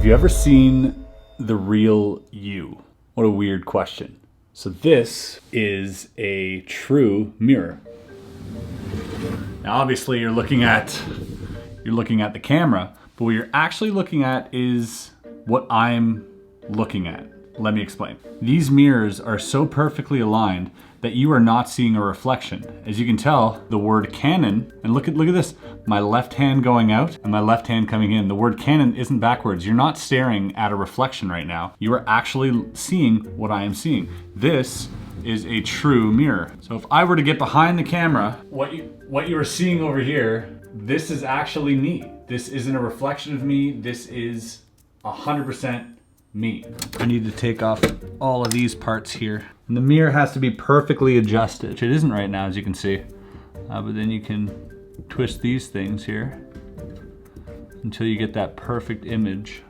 you ever seen the real you? What a weird question. So this is a true mirror. Now obviously you're looking at the camera, but what you're actually looking at is what I'm looking at. Let me explain. These mirrors are so perfectly aligned that you are not seeing a reflection. As you can tell, the word Canon, and look at this, my left hand going out and my left hand coming in. The word Canon isn't backwards. You're not staring at a reflection right now. You are actually seeing what I am seeing. This is a true mirror. So if I were to get behind the camera, what you are seeing over here, this is actually me. This isn't a reflection of me. This is 100% me. I need to take off all of these parts here. And the mirror has to be perfectly adjusted, which it isn't right now, as you can see. But then you can twist these things here until you get that perfect image.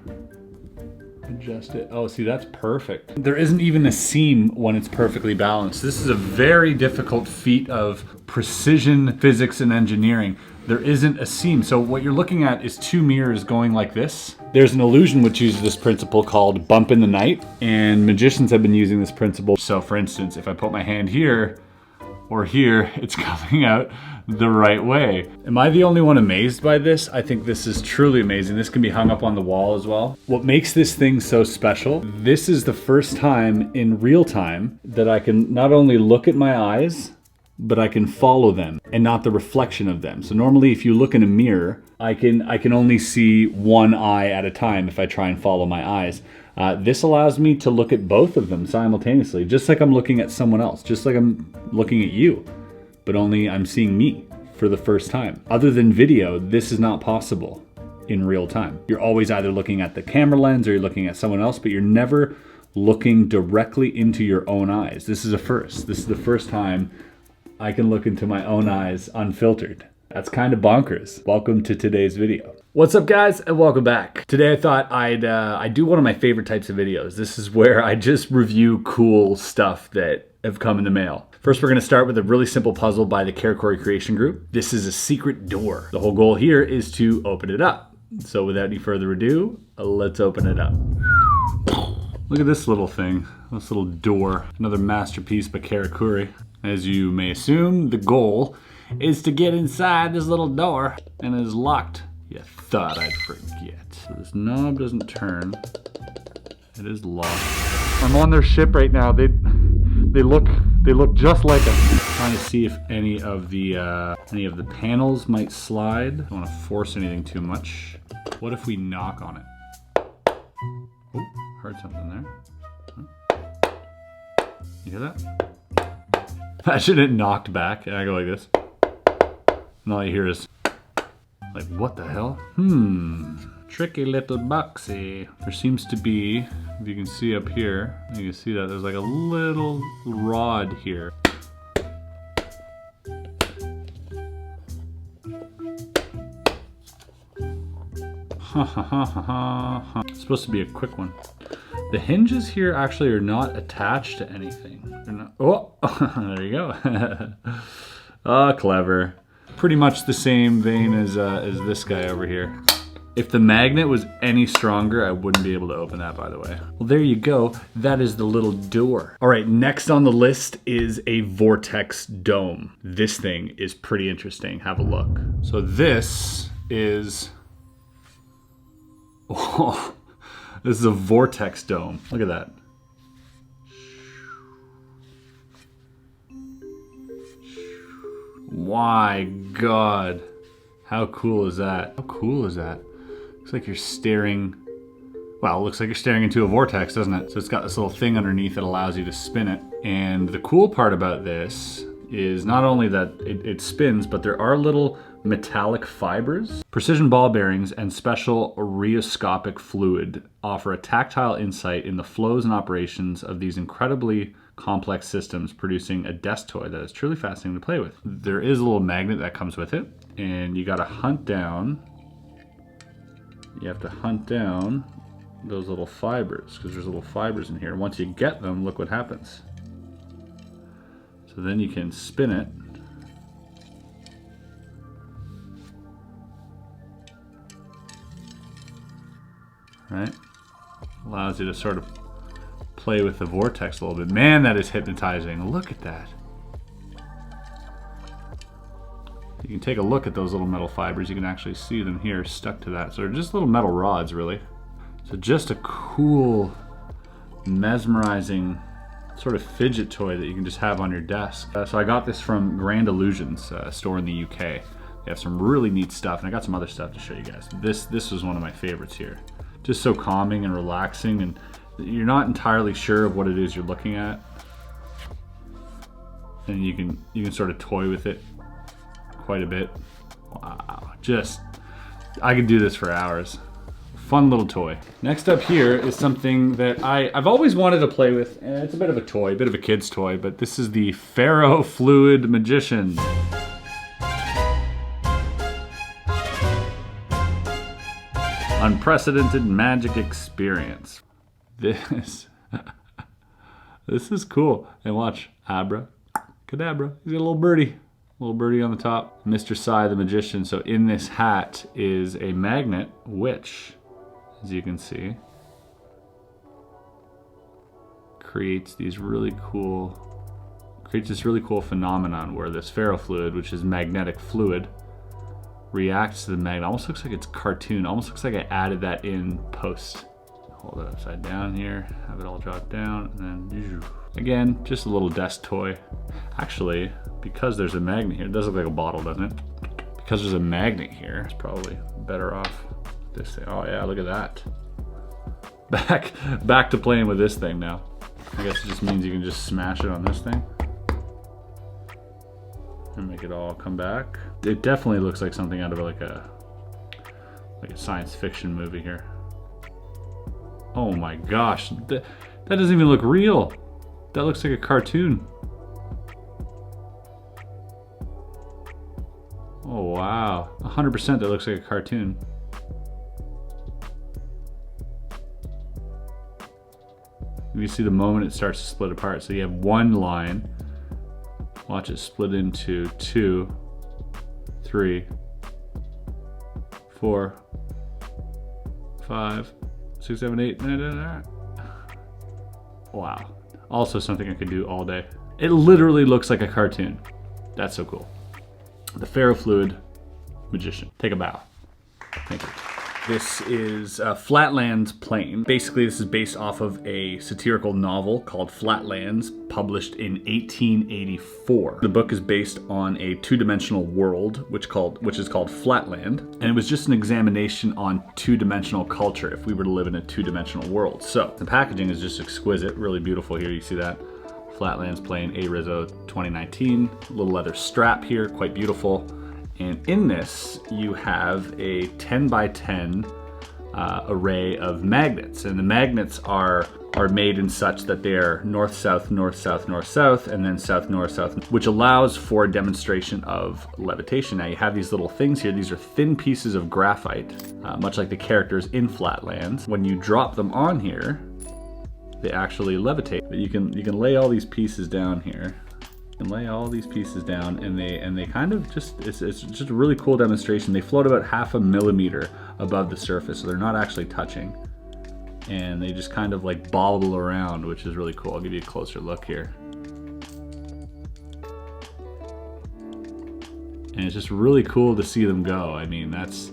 Adjust it. Oh, see, that's perfect. There isn't even a seam when it's perfectly balanced. This is a very difficult feat of precision physics and engineering. There isn't a seam. So what you're looking at is two mirrors going like this. There's an illusion which uses this principle called bump in the night, and magicians have been using this principle. So for instance, if I put my hand here or here, it's coming out the right way. Am I the only one amazed by this? I think this is truly amazing. This can be hung up on the wall as well. What makes this thing so special, this is the first time in real time that I can not only look at my eyes, but I can follow them and not the reflection of them. So normally if you look in a mirror, I can only see one eye at a time if I try and follow my eyes. This allows me to look at both of them simultaneously, just like I'm looking at someone else, just like I'm looking at you, but only I'm seeing me for the first time. Other than video, this is not possible in real time. You're always either looking at the camera lens or you're looking at someone else, but you're never looking directly into your own eyes. This is a first. This is the first time I can look into my own eyes unfiltered. That's kind of bonkers. Welcome to today's video. What's up guys, and welcome back. Today I thought I'd do one of my favorite types of videos. This is where I just review cool stuff that have come in the mail. First, we're gonna start with a really simple puzzle by the Karakory Creation Group. This is a secret door. The whole goal here is to open it up. So without any further ado, let's open it up. Look at this little thing, this little door. Another masterpiece by Karakory. As you may assume, the goal is to get inside this little door, and it is locked. You thought I'd forget. So this knob doesn't turn. It is locked. I'm on their ship right now. They look just like us. I'm trying to see if any of the panels might slide. I don't want to force anything too much. What if we knock on it? Oh, heard something there. You hear that? Imagine it knocked back and I go like this. And all you hear is like, what the hell? Tricky little boxy. There seems to be, if you can see up here, you can see that there's like a little rod here. It's supposed to be a quick one. The hinges here actually are not attached to anything. They're not, oh, there you go. Oh, clever. Pretty much the same vein as this guy over here. If the magnet was any stronger, I wouldn't be able to open that, by the way. Well, there you go. That is the little door. All right, next on the list is a Vortex Dome. This thing is pretty interesting. Have a look. So this is... Oh, this is a Vortex Dome. Look at that. My God. How cool is that? How cool is that? Looks like you're staring, well, it looks like you're staring into a vortex, doesn't it? So it's got this little thing underneath that allows you to spin it. And the cool part about this is not only that it spins, but there are little metallic fibers. Precision ball bearings and special rheoscopic fluid offer a tactile insight in the flows and operations of these incredibly complex systems, producing a desk toy that is truly fascinating to play with. There is a little magnet that comes with it, and you gotta hunt down, you have to hunt down those little fibers, because there's little fibers in here. Once you get them, look what happens. So then you can spin it. Right? Allows you to sort of play with the vortex a little bit. Man, that is hypnotizing. Look at that. You can take a look at those little metal fibers. You can actually see them here stuck to that. So they're just little metal rods, really. So just a cool, mesmerizing sort of fidget toy that you can just have on your desk. So I got this from Grand Illusions, a store in the UK. They have some really neat stuff, and I got some other stuff to show you guys. This was one of my favorites here. Just so calming and relaxing, and you're not entirely sure of what it is you're looking at. And you can sort of toy with it quite a bit. Wow, I could do this for hours. Fun little toy. Next up here is something that I've always wanted to play with, and it's a bit of a toy, a bit of a kid's toy, but this is the Ferrofluid Magician. Unprecedented magic experience. This is cool. And watch, Abra, Cadabra. He's got a little birdie on the top. Mr. Sai the Magician. So in this hat is a magnet, which, as you can see, creates this really cool phenomenon where this ferrofluid, which is magnetic fluid, reacts to the magnet. Almost looks like it's cartoon. Almost looks like I added that in post. Hold it upside down here, have it all drop down, and then again, just a little desk toy. Actually, because there's a magnet here, it does look like a bottle, doesn't it? Because there's a magnet here, it's probably better off this thing. Oh yeah, look at that. Back to playing with this thing now. I guess it just means you can just smash it on this thing and make it all come back. It definitely looks like something out of like a science fiction movie here. Oh my gosh, that doesn't even look real. That looks like a cartoon. Oh wow, 100% that looks like a cartoon. You see the moment it starts to split apart. So you have one line, watch it split into 2, 3, 4, 5, 6, 7, 8. Wow. Also something I could do all day. It literally looks like a cartoon. That's so cool. The Ferrofluid Magician. Take a bow. Thank you. This is Flatland Plane. Basically, this is based off of a satirical novel called Flatlands, published in 1884. The book is based on a two-dimensional world, which is called Flatland, and it was just an examination on two-dimensional culture if we were to live in a two-dimensional world. So the packaging is just exquisite, really beautiful here. You see that? Flatlands Plane, A. Rizzo, 2019. Little leather strap here, quite beautiful. And in this, you have a 10 by 10 array of magnets. And the magnets are made in such that they're north, south, north, south, north, south, and then south, north, south, which allows for a demonstration of levitation. Now you have these little things here. These are thin pieces of graphite, much like the characters in Flatlands. When you drop them on here, they actually levitate. But you can lay all these pieces down here. And lay all these pieces down, and they kind of just, it's just a really cool demonstration. They float about 0.5 millimeter above the surface, so they're not actually touching. And they just kind of like bobble around, which is really cool. I'll give you a closer look here. And it's just really cool to see them go. I mean, that's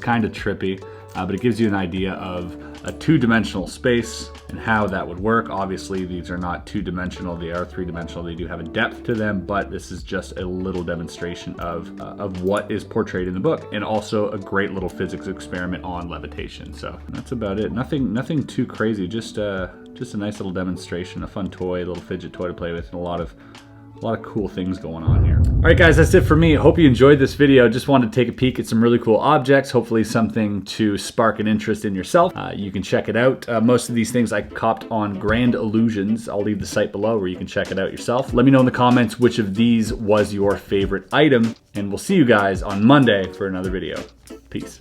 kind of trippy, but it gives you an idea of a two-dimensional space and how that would work. Obviously, these are not two-dimensional, they are three-dimensional. They do have a depth to them, but this is just a little demonstration of what is portrayed in the book, and also a great little physics experiment on levitation. So that's about it. Nothing too crazy, just a nice little demonstration, a fun toy, a little fidget toy to play with, and a lot of cool things going on here. All right, guys, that's it for me. Hope you enjoyed this video. Just wanted to take a peek at some really cool objects, hopefully something to spark an interest in yourself. You can check it out. Most of these things I copped on Grand Illusions. I'll leave the site below where you can check it out yourself. Let me know in the comments which of these was your favorite item, and we'll see you guys on Monday for another video. Peace.